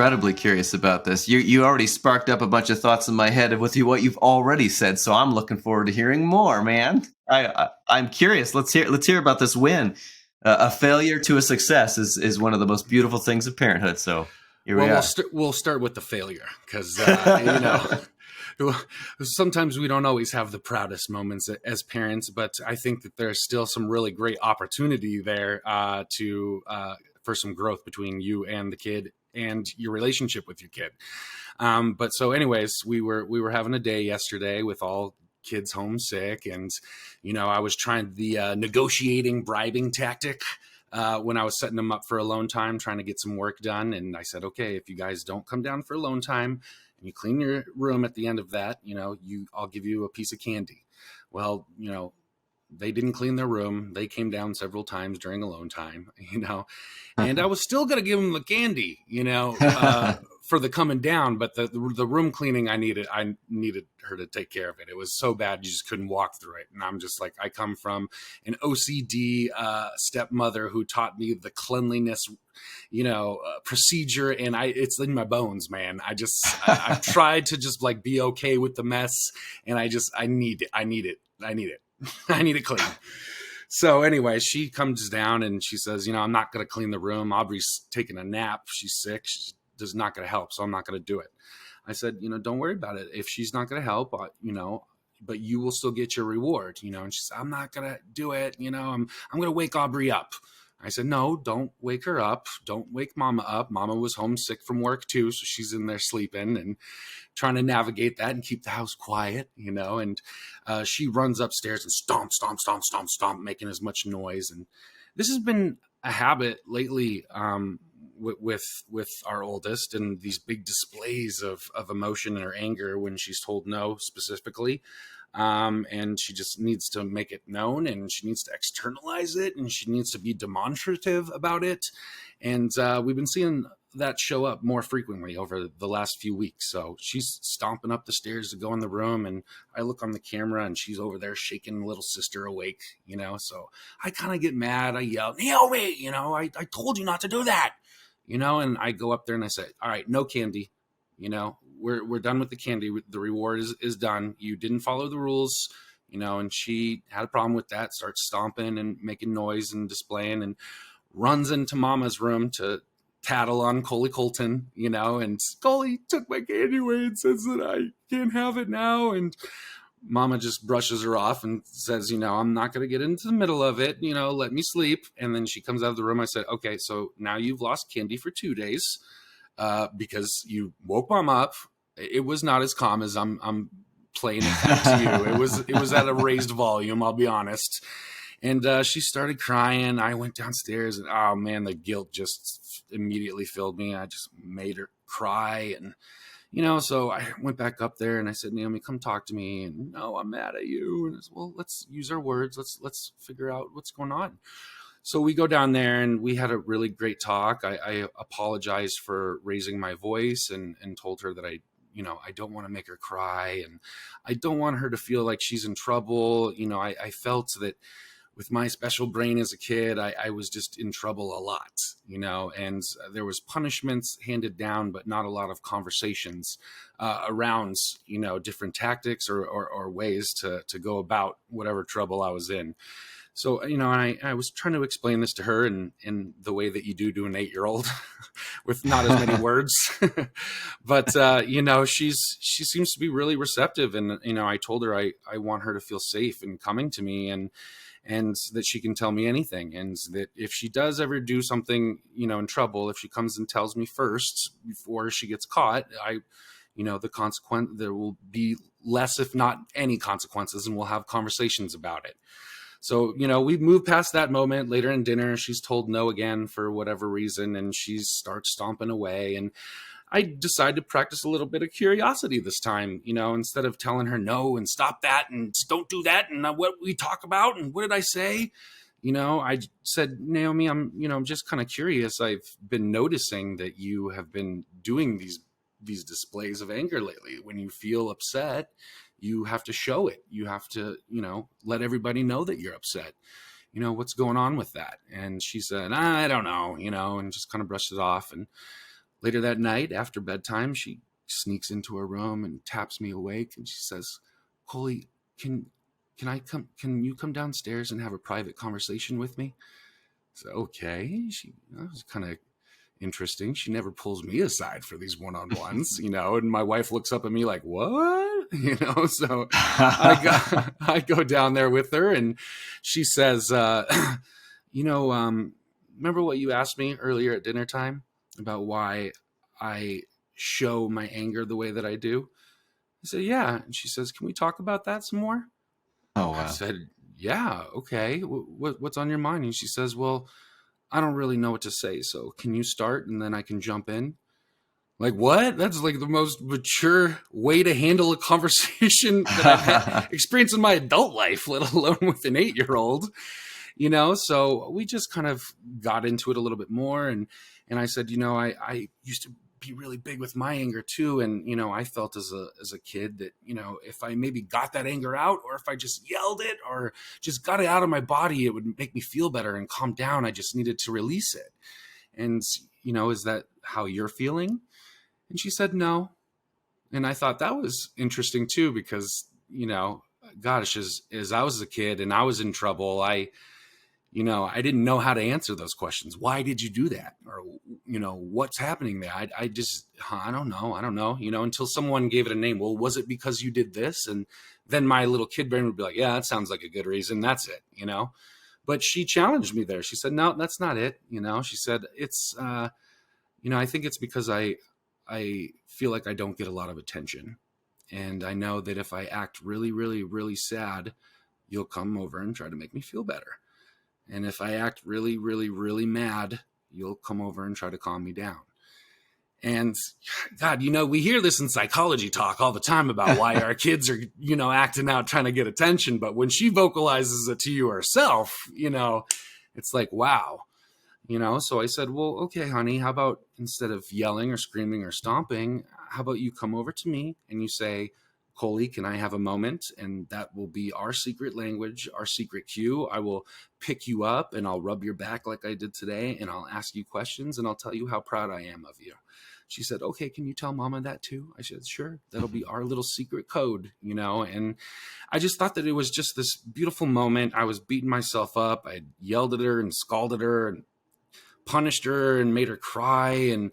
incredibly curious about this. You already sparked up a bunch of thoughts in my head with what you've already said, so I'm looking forward to hearing more, man. I'm curious. Let's hear about this win. A failure to a success is one of the most beautiful things of parenthood. So here we are. We'll start with the failure because sometimes we don't always have the proudest moments as parents, but I think that there's still some really great opportunity there for some growth between you and the kid and your relationship with your kid. But so anyways, we were having a day yesterday with all kids homesick, and I was trying the negotiating bribing tactic when I was setting them up for alone time, trying to get some work done. And I said, okay, if you guys don't come down for alone time and you clean your room at the end of that, I'll give you a piece of candy. Well, they didn't clean their room. They came down several times during alone time, and I was still going to give them the candy, for the coming down, but the room cleaning, I needed her to take care of it. It was so bad, you just couldn't walk through it. And I'm just like, I come from an OCD stepmother who taught me the cleanliness, procedure, and it's in my bones, man. I've tried to just like be okay with the mess, and I need it. I need it clean. So anyway, she comes down and she says, I'm not going to clean the room. Aubrey's taking a nap. She's sick. She's not going to help. So I'm not going to do it. I said, don't worry about it. If she's not going to help, but you will still get your reward, and she said, I'm not going to do it. I'm going to wake Aubrey up. I said, no, don't wake her up. Don't wake Mama up. Mama was homesick from work too. So she's in there sleeping and trying to navigate that and keep the house quiet, and she runs upstairs and stomp, stomp, stomp, stomp, stomp, making as much noise. And this has been a habit lately with our oldest, and these big displays of emotion and her anger when she's told no specifically. And she just needs to make it known, and she needs to externalize it, and she needs to be demonstrative about it. And we've been seeing that show up more frequently over the last few weeks. So she's stomping up the stairs to go in the room, and I look on the camera and she's over there shaking little sister awake, so I kind of get mad. I yell, Naomi, I told you not to do that, and I go up there and I say, all right, no candy, we're done with the candy. The reward is done. You didn't follow the rules, and she had a problem with that, starts stomping and making noise and displaying, and runs into Mama's room to tattle on Coley Colton, and Coley took my candy away and says that I can't have it now. And Mama just brushes her off and says, I'm not going to get into the middle of it, let me sleep. And then she comes out of the room. I said, okay, so now you've lost candy for 2 days because you woke Mama up. It was not as calm as I'm playing it back to you. It was at a raised volume, I'll be honest. And she started crying. I went downstairs, and oh man, the guilt just immediately filled me. I just made her cry, and so I went back up there and I said, Naomi, come talk to me. And no, I'm mad at you. And I said, well, let's use our words. Let's figure out what's going on. So we go down there and we had a really great talk. I apologized for raising my voice and told her that I don't want to make her cry, and I don't want her to feel like she's in trouble. I felt that with my special brain as a kid, I was just in trouble a lot, and there was punishments handed down, but not a lot of conversations around, different tactics or ways to go about whatever trouble I was in. So, and I was trying to explain this to her in the way that you do to an 8-year-old with not as many words, but, she seems to be really receptive. And, I told her I want her to feel safe in coming to me, and that she can tell me anything. And that if she does ever do something, in trouble, if she comes and tells me first before she gets caught, the consequence, there will be less, if not any consequences, and we'll have conversations about it. So, we moved past that moment. Later in dinner, she's told no again for whatever reason, and she starts stomping away. And I decided to practice a little bit of curiosity this time, instead of telling her no and stop that and don't do that and what we talk about and what did I say? I said, Naomi, I'm just kind of curious. I've been noticing that you have been doing these displays of anger lately. When you feel upset, you have to show it. You have to, let everybody know that you're upset. What's going on with that? And she said, I don't know, and just kind of brushed it off. And Later that night, after bedtime, she sneaks into her room and taps me awake, and she says, "Coley, can I come? Can you come downstairs and have a private conversation with me?" So okay, that was kind of interesting. She never pulls me aside for these one-on-ones, and my wife looks up at me like, "What?" So I go down there with her, and she says, remember what you asked me earlier at dinner time about why I show my anger the way that I do? I said, "Yeah." And she says, "Can we talk about that some more?" Oh, I wow. said, "Yeah, okay. What's on your mind?" And she says, "Well, I don't really know what to say, so can you start and then I can jump in?" Like, what? That's like the most mature way to handle a conversation that I've had experienced in my adult life, let alone with an 8-year-old. So we just kind of got into it a little bit more, and I said, I used to be really big with my anger too, and I felt as a kid that if I maybe got that anger out, or if I just yelled it or just got it out of my body, it would make me feel better and calm down. I just needed to release it. And is that how you're feeling? And she said no. And I thought that was interesting too, because gosh, as I was a kid and I was in trouble, I didn't know how to answer those questions. Why did you do that? Or, what's happening there? I just, I don't know, until someone gave it a name. Well, was it because you did this? And then my little kid brain would be like, yeah, that sounds like a good reason. That's it, But she challenged me there. She said, no, that's not it. She said, it's, I think it's because I feel like I don't get a lot of attention. And I know that if I act really, really, really sad, you'll come over and try to make me feel better. And if I act really, really, really mad, you'll come over and try to calm me down. And God, we hear this in psychology talk all the time about why our kids are, acting out, trying to get attention. But when she vocalizes it to you herself, it's like, wow. So I said, well, okay, honey, how about instead of yelling or screaming or stomping, how about you come over to me and you say, Coley, can I have a moment? And that will be our secret language, our secret cue. I will pick you up and I'll rub your back like I did today. And I'll ask you questions and I'll tell you how proud I am of you. She said, okay, can you tell Mama that too? I said, sure. That'll be our little secret code, And I just thought that it was just this beautiful moment. I was beating myself up. I yelled at her and scalded her and punished her and made her cry. And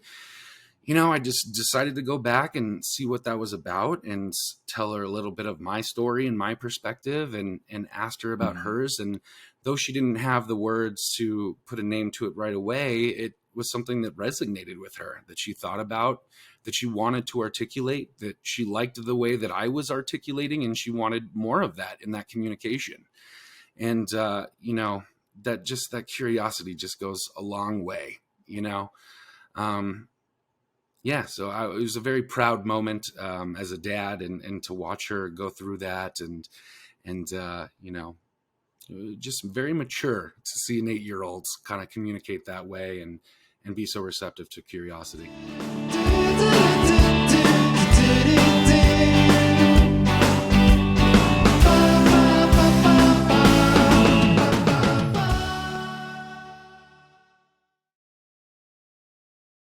I just decided to go back and see what that was about and tell her a little bit of my story and my perspective, and asked her about hers. And though she didn't have the words to put a name to it right away, it was something that resonated with her, that she thought about, that she wanted to articulate, that she liked the way that I was articulating, and she wanted more of that in that communication. And, that curiosity just goes a long way, so it was a very proud moment as a dad, and to watch her go through that, and just very mature to see an 8-year-old kind of communicate that way and be so receptive to curiosity.